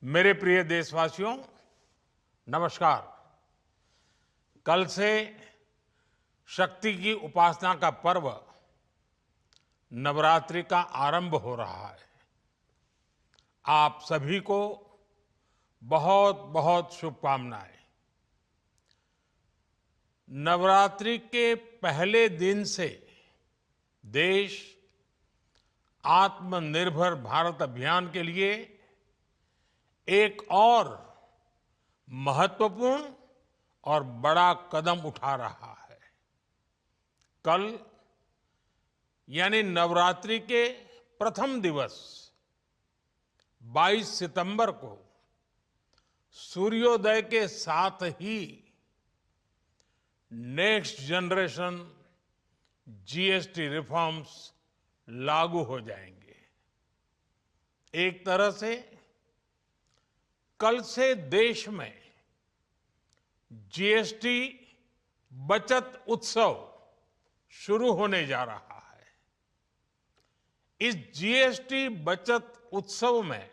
मेरे प्रिय देशवासियों, नमस्कार। कल से शक्ति की उपासना का पर्व नवरात्रि का आरंभ हो रहा है। आप सभी को बहुत बहुत शुभकामनाएं। नवरात्रि के पहले दिन से देश आत्मनिर्भर भारत अभियान के लिए एक और महत्वपूर्ण और बड़ा कदम उठा रहा है। कल यानी नवरात्रि के प्रथम दिवस 22 सितंबर को सूर्योदय के साथ ही नेक्स्ट जनरेशन जीएसटी रिफॉर्म्स लागू हो जाएंगे। एक तरह से कल से देश में जीएसटी बचत उत्सव शुरू होने जा रहा है। इस जीएसटी बचत उत्सव में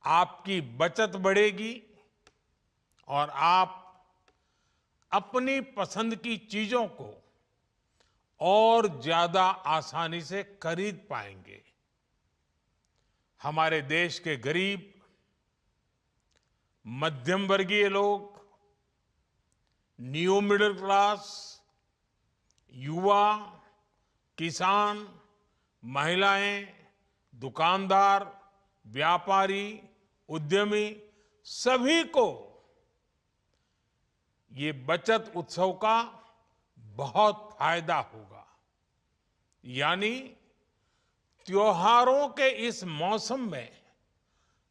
आपकी बचत बढ़ेगी और आप अपनी पसंद की चीजों को और ज्यादा आसानी से खरीद पाएंगे। हमारे देश के गरीब, मध्यम वर्गीय लोग, न्यू मिडिल क्लास, युवा, किसान, महिलाएं, दुकानदार, व्यापारी, उद्यमी, सभी को ये बचत उत्सव का बहुत फायदा होगा। यानी त्योहारों के इस मौसम में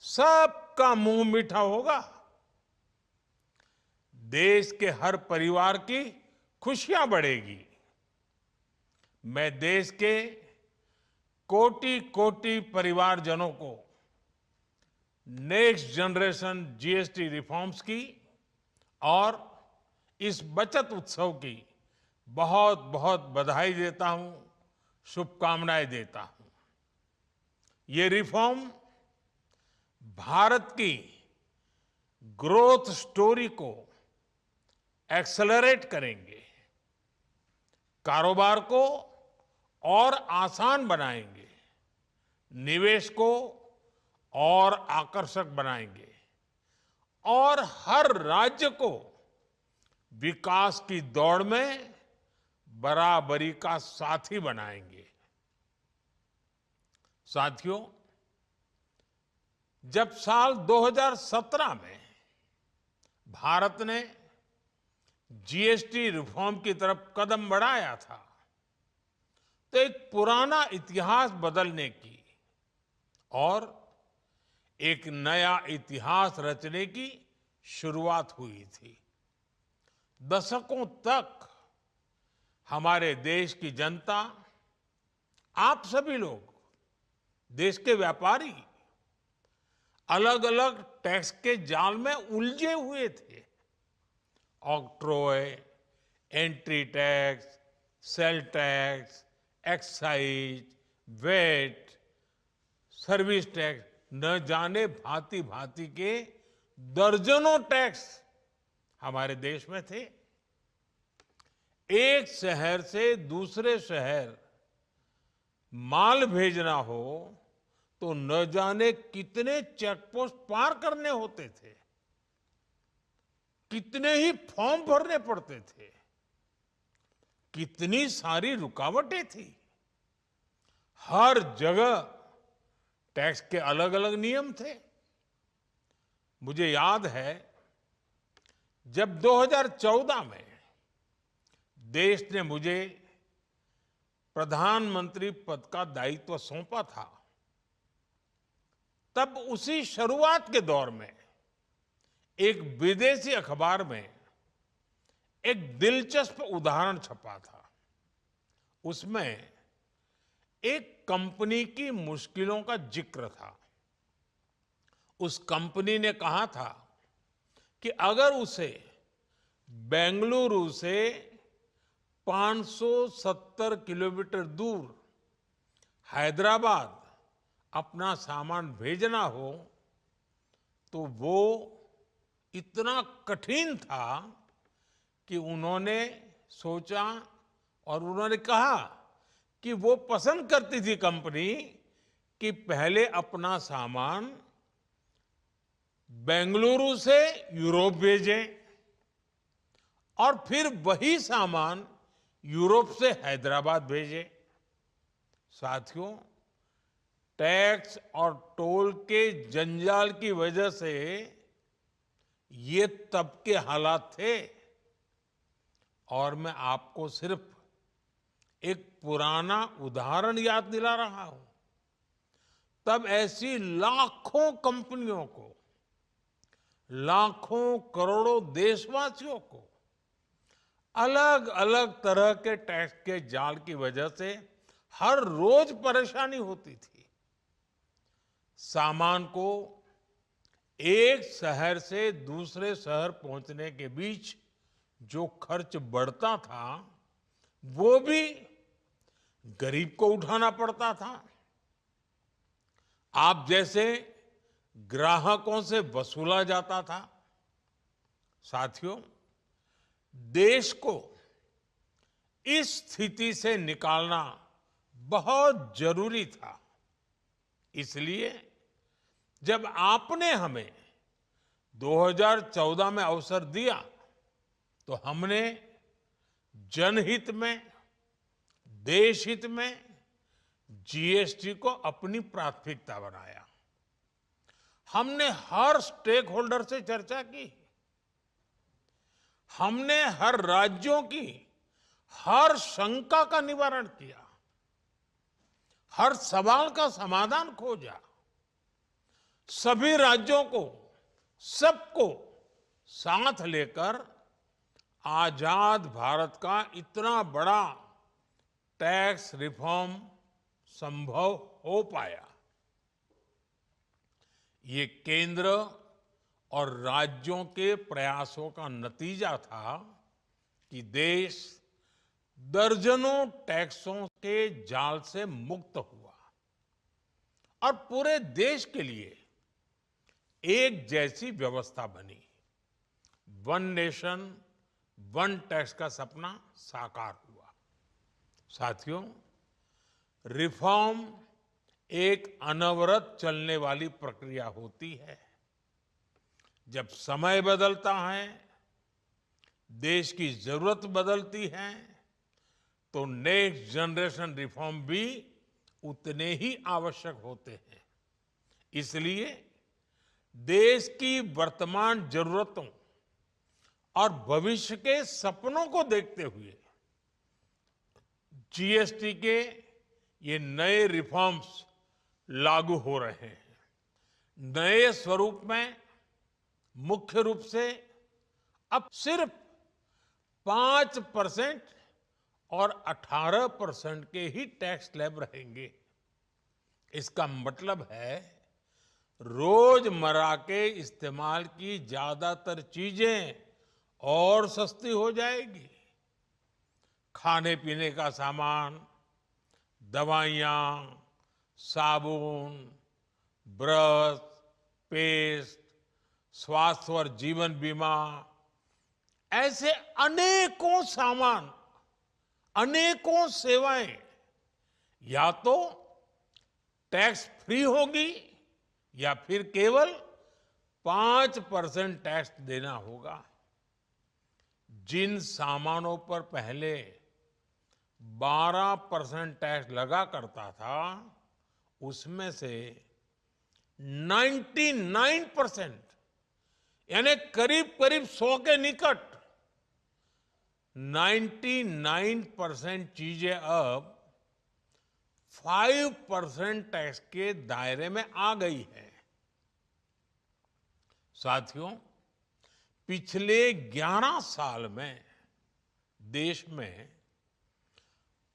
सबका मुंह मीठा होगा। देश के हर परिवार की खुशियां बढ़ेगी। मैं देश के कोटि कोटि परिवारजनों को नेक्स्ट जनरेशन जीएसटी रिफॉर्म्स की और इस बचत उत्सव की बहुत बहुत बधाई देता हूं, शुभकामनाएं देता हूं। ये रिफॉर्म भारत की ग्रोथ स्टोरी को एक्सेलरेट करेंगे, कारोबार को और आसान बनाएंगे, निवेश को और आकर्षक बनाएंगे और हर राज्य को विकास की दौड़ में बराबरी का साथी बनाएंगे। साथियों, जब साल 2017 में भारत ने जीएसटी रिफॉर्म की तरफ कदम बढ़ाया था, तो एक पुराना इतिहास बदलने की और एक नया इतिहास रचने की शुरुआत हुई थी। दशकों तक हमारे देश की जनता, आप सभी लोग, देश के व्यापारी अलग अलग टैक्स के जाल में उलझे हुए थे। Octroi, entry tax, sale tax, excise, VAT, service tax, न जाने भांति भांति के दर्जनों टैक्स हमारे देश में थे। एक शहर से दूसरे शहर माल भेजना हो तो न जाने कितने चेकपोस्ट पार करने होते थे, कितने ही फॉर्म भरने पड़ते थे, कितनी सारी रुकावटें थी। हर जगह टैक्स के अलग अलग नियम थे। मुझे याद है जब 2014 में देश ने मुझे प्रधानमंत्री पद का दायित्व सौंपा था, तब उसी शुरुआत के दौर में एक विदेशी अखबार में एक दिलचस्प उदाहरण छपा था। उसमें एक कंपनी की मुश्किलों का जिक्र था। उस कंपनी ने कहा था कि अगर उसे बेंगलुरु से 570 किलोमीटर दूर हैदराबाद अपना सामान भेजना हो तो वो इतना कठिन था कि उन्होंने सोचा और उन्होंने कहा कि वो पसंद करती थी कंपनी कि पहले अपना सामान बेंगलुरु से यूरोप भेजें और फिर वही सामान यूरोप से हैदराबाद भेजें। साथियों, टैक्स और टोल के जंजाल की वजह से ये तब के हालात थे। और मैं आपको सिर्फ एक पुराना उदाहरण याद दिला रहा हूं। तब ऐसी लाखों कंपनियों को, लाखों करोड़ों देशवासियों को अलग अलग तरह के टैक्स के जाल की वजह से हर रोज परेशानी होती थी। सामान को एक शहर से दूसरे शहर पहुंचने के बीच जो खर्च बढ़ता था वो भी गरीब को उठाना पड़ता था। आप जैसे ग्राहकों से वसूला जाता था। साथियों, देश को इस स्थिति से निकालना बहुत जरूरी था। इसलिए जब आपने हमें 2014 में अवसर दिया तो हमने जनहित में, देशहित में जीएसटी को अपनी प्राथमिकता बनाया। हमने हर स्टेक होल्डर से चर्चा की। हमने हर राज्यों की हर शंका का निवारण किया, हर सवाल का समाधान खोजा। सभी राज्यों को, सबको साथ लेकर आजाद भारत का इतना बड़ा टैक्स रिफॉर्म संभव हो पाया। ये केंद्र और राज्यों के प्रयासों का नतीजा था कि देश दर्जनों टैक्सों के जाल से मुक्त हुआ और पूरे देश के लिए एक जैसी व्यवस्था बनी। वन नेशन वन टैक्स का सपना साकार हुआ। साथियों, रिफॉर्म एक अनवरत चलने वाली प्रक्रिया होती है। जब समय बदलता है, देश की जरूरत बदलती है, तो नेक्स्ट जनरेशन रिफॉर्म भी उतने ही आवश्यक होते हैं। इसलिए देश की वर्तमान जरूरतों और भविष्य के सपनों को देखते हुए जीएसटी के ये नए रिफॉर्म्स लागू हो रहे हैं। नए स्वरूप में मुख्य रूप से अब सिर्फ 5% और 18% के ही टैक्स स्लैब रहेंगे। इसका मतलब है रोजमर्रा के इस्तेमाल की ज्यादातर चीजें और सस्ती हो जाएगी। खाने पीने का सामान, दवाइयाँ, साबुन, ब्रश, पेस्ट, स्वास्थ्य और जीवन बीमा, ऐसे अनेकों सामान, अनेकों सेवाएं या तो टैक्स फ्री होगी या फिर केवल 5% टैक्स देना होगा। जिन सामानों पर पहले 12% टैक्स लगा करता था, उसमें से 99% यानी करीब करीब 100 के निकट 99% चीजें अब 5% टैक्स के दायरे में आ गई है। साथियों, पिछले 11 साल में देश में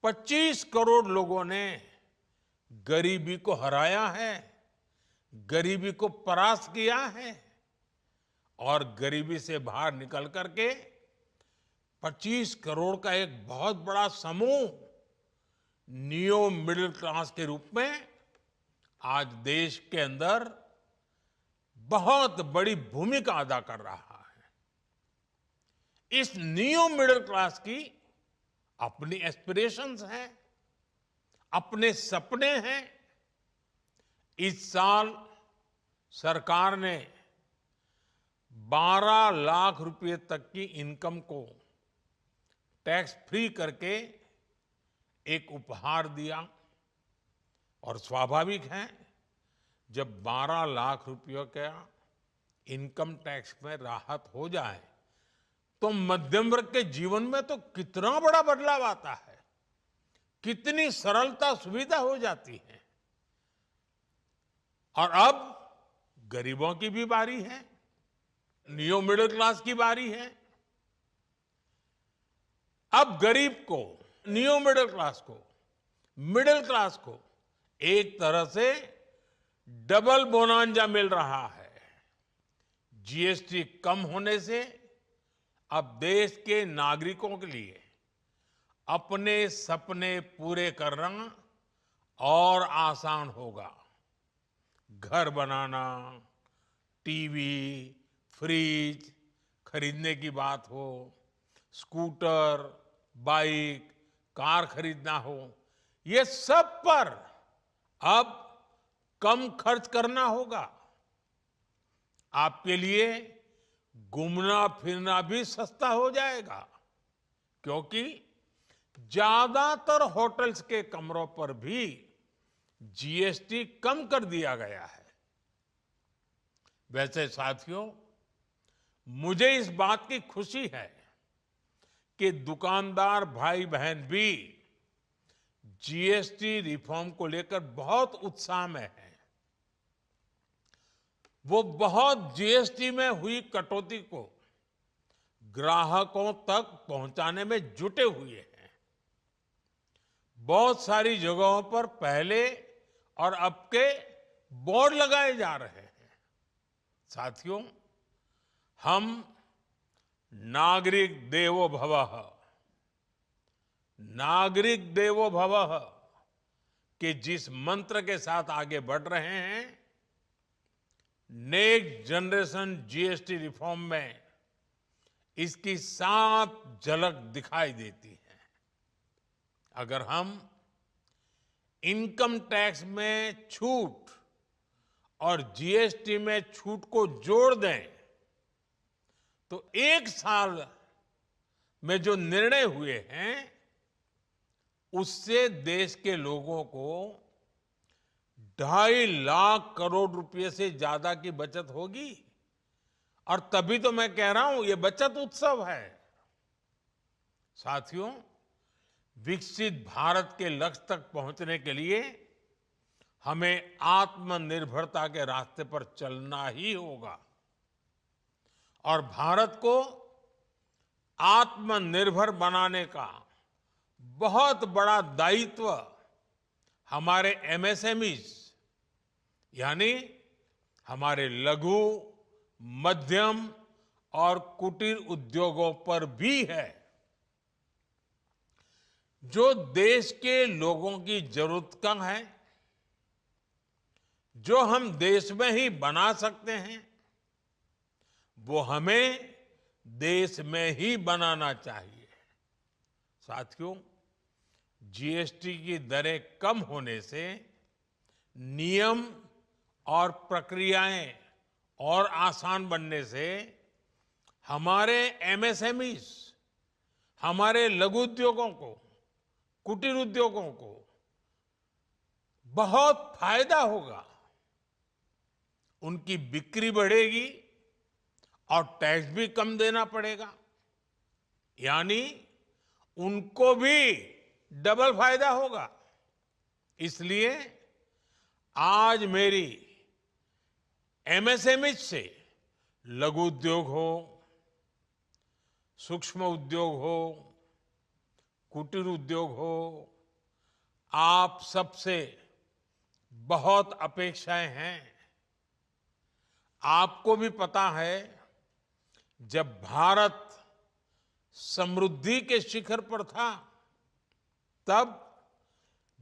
25 करोड़ लोगों ने गरीबी को हराया है, गरीबी को परास्त किया है और गरीबी से बाहर निकल करके 25 करोड़ का एक बहुत बड़ा समूह नियो मिडिल क्लास के रूप में आज देश के अंदर बहुत बड़ी भूमिका अदा कर रहा है। इस न्यू मिडिल क्लास की अपनी एस्पिरेशंस हैं, अपने सपने हैं। इस साल सरकार ने 12 लाख रुपए तक की इनकम को टैक्स फ्री करके एक उपहार दिया। और स्वाभाविक है, जब 12 लाख रुपयों का इनकम टैक्स में राहत हो जाए तो मध्यम वर्ग के जीवन में तो कितना बड़ा बदलाव आता है, कितनी सरलता सुविधा हो जाती है। और अब गरीबों की भी बारी है, न्यू मिडिल क्लास की बारी है। अब गरीब को, न्यू मिडिल क्लास को एक तरह से डबल बोनांजा मिल रहा है। जीएसटी कम होने से अब देश के नागरिकों के लिए अपने सपने पूरे करना और आसान होगा। घर बनाना, टीवी, फ्रिज खरीदने की बात हो, स्कूटर, बाइक, कार खरीदना हो, ये सब पर अब कम खर्च करना होगा। आपके लिए घूमना फिरना भी सस्ता हो जाएगा, क्योंकि ज्यादातर होटल्स के कमरों पर भी जीएसटी कम कर दिया गया है। वैसे साथियों, मुझे इस बात की खुशी है कि दुकानदार भाई बहन भी जीएसटी रिफॉर्म को लेकर बहुत उत्साह में हैं। वो बहुत जीएसटी में हुई कटौती को ग्राहकों तक पहुंचाने में जुटे हुए हैं। बहुत सारी जगहों पर पहले और अब के बोर्ड लगाए जा रहे हैं। साथियों, हम नागरिक देवो भवः के जिस मंत्र के साथ आगे बढ़ रहे हैं, नेक्स्ट जनरेशन जीएसटी रिफॉर्म में इसकी साफ झलक दिखाई देती है। अगर हम इनकम टैक्स में छूट और जीएसटी में छूट को जोड़ दें तो एक साल में जो निर्णय हुए हैं उससे देश के लोगों को 2.5 लाख करोड़ रुपए से ज्यादा की बचत होगी। और तभी तो मैं कह रहा हूं, ये बचत उत्सव है। साथियों, विकसित भारत के लक्ष्य तक पहुंचने के लिए हमें आत्मनिर्भरता के रास्ते पर चलना ही होगा। और भारत को आत्मनिर्भर बनाने का बहुत बड़ा दायित्व हमारे एमएसएमईज यानी हमारे लघु, मध्यम और कुटीर उद्योगों पर भी है, जो देश के लोगों की जरूरत का है, जो हम देश में ही बना सकते हैं, वो हमें देश में ही बनाना चाहिए। साथियों, जीएसटी की दरें कम होने से नियम और प्रक्रियाएं और आसान बनने से हमारे एमएसएमईज, हमारे लघु उद्योगों को, कुटीर उद्योगों को बहुत फायदा होगा। उनकी बिक्री बढ़ेगी और टैक्स भी कम देना पड़ेगा, यानी उनको भी डबल फायदा होगा। इसलिए आज मेरी एमएसएमई से लघु उद्योग हो, सूक्ष्म उद्योग हो, कुटीर उद्योग हो, आप सबसे बहुत अपेक्षाएं हैं। आपको भी पता है, जब भारत समृद्धि के शिखर पर था, तब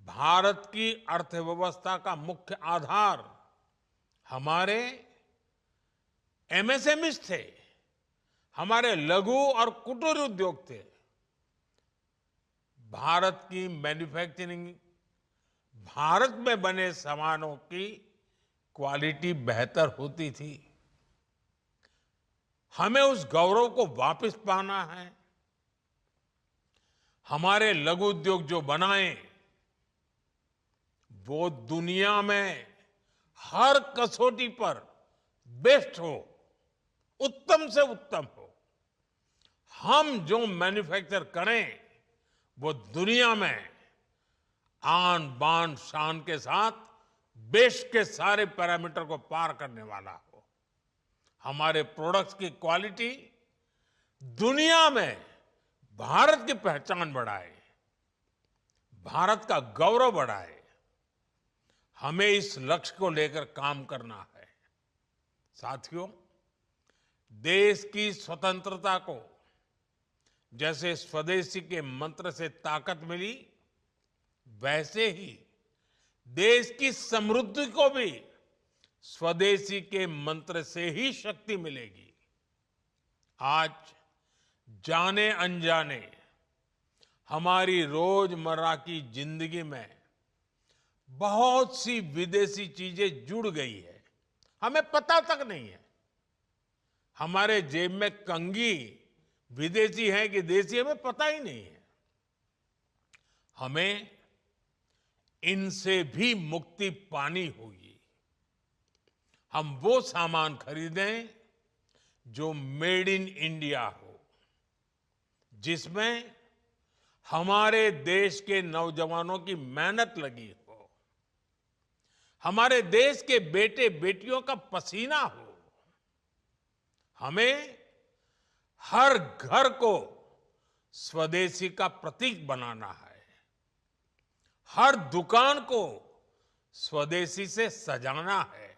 भारत की अर्थव्यवस्था का मुख्य आधार हमारे एमएसएमईज थे, हमारे लघु और कुटीर उद्योग थे। भारत की मैन्युफैक्चरिंग, भारत में बने सामानों की क्वालिटी बेहतर होती थी। हमें उस गौरव को वापस पाना है। हमारे लघु उद्योग जो बनाए वो दुनिया में हर कसौटी पर बेस्ट हो, उत्तम से उत्तम हो। हम जो मैन्युफैक्चर करें वो दुनिया में आन बान शान के साथ बेस्ट के सारे पैरामीटर को पार करने वाला हो। हमारे प्रोडक्ट्स की क्वालिटी दुनिया में भारत की पहचान बढ़ाए, भारत का गौरव बढ़ाए। हमें इस लक्ष्य को लेकर काम करना है। साथियों, देश की स्वतंत्रता को जैसे स्वदेशी के मंत्र से ताकत मिली, वैसे ही देश की समृद्धि को भी स्वदेशी के मंत्र से ही शक्ति मिलेगी। आज जाने अनजाने हमारी रोजमर्रा की जिंदगी में बहुत सी विदेशी चीजें जुड़ गई है, हमें पता तक नहीं है। हमारे जेब में कंघी विदेशी है कि देसी, हमें पता ही नहीं है। हमें इनसे भी मुक्ति पानी होगी। हम वो सामान खरीदें जो मेड इन इंडिया हो, जिसमें हमारे देश के नौजवानों की मेहनत लगी हो, हमारे देश के बेटे बेटियों का पसीना हो। हमें हर घर को स्वदेशी का प्रतीक बनाना है, हर दुकान को स्वदेशी से सजाना है।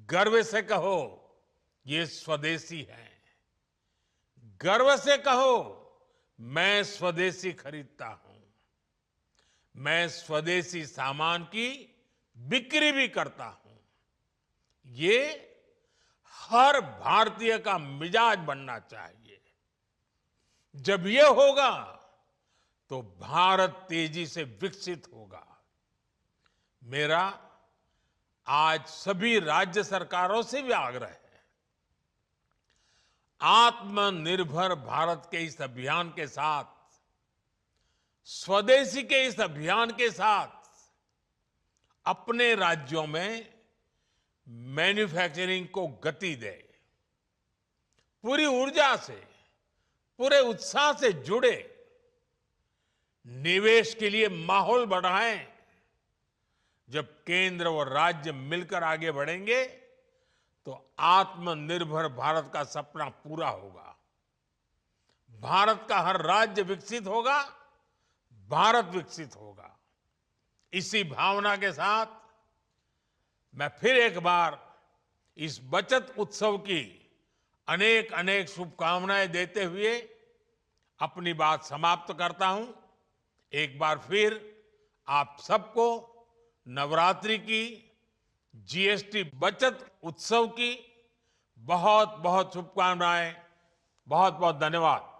गर्व से कहो ये स्वदेशी है, गर्व से कहो मैं स्वदेशी खरीदता हूं, मैं स्वदेशी सामान की बिक्री भी करता हूं। ये हर भारतीय का मिजाज बनना चाहिए। जब ये होगा तो भारत तेजी से विकसित होगा। मेरा आज सभी राज्य सरकारों से भी आग्रह है, आत्मनिर्भर भारत के इस अभियान के साथ, स्वदेशी के इस अभियान के साथ अपने राज्यों में मैन्युफैक्चरिंग को गति दे। पूरी ऊर्जा से, पूरे उत्साह से जुड़े, निवेश के लिए माहौल बढ़ाएं। जब केंद्र और राज्य मिलकर आगे बढ़ेंगे तो आत्मनिर्भर भारत का सपना पूरा होगा। भारत का हर राज्य विकसित होगा, भारत विकसित होगा। इसी भावना के साथ मैं फिर एक बार इस बचत उत्सव की अनेक अनेक शुभकामनाएं देते हुए अपनी बात समाप्त करता हूं। एक बार फिर आप सबको नवरात्रि की, जीएसटी बचत उत्सव की बहुत बहुत शुभकामनाएं। बहुत बहुत धन्यवाद।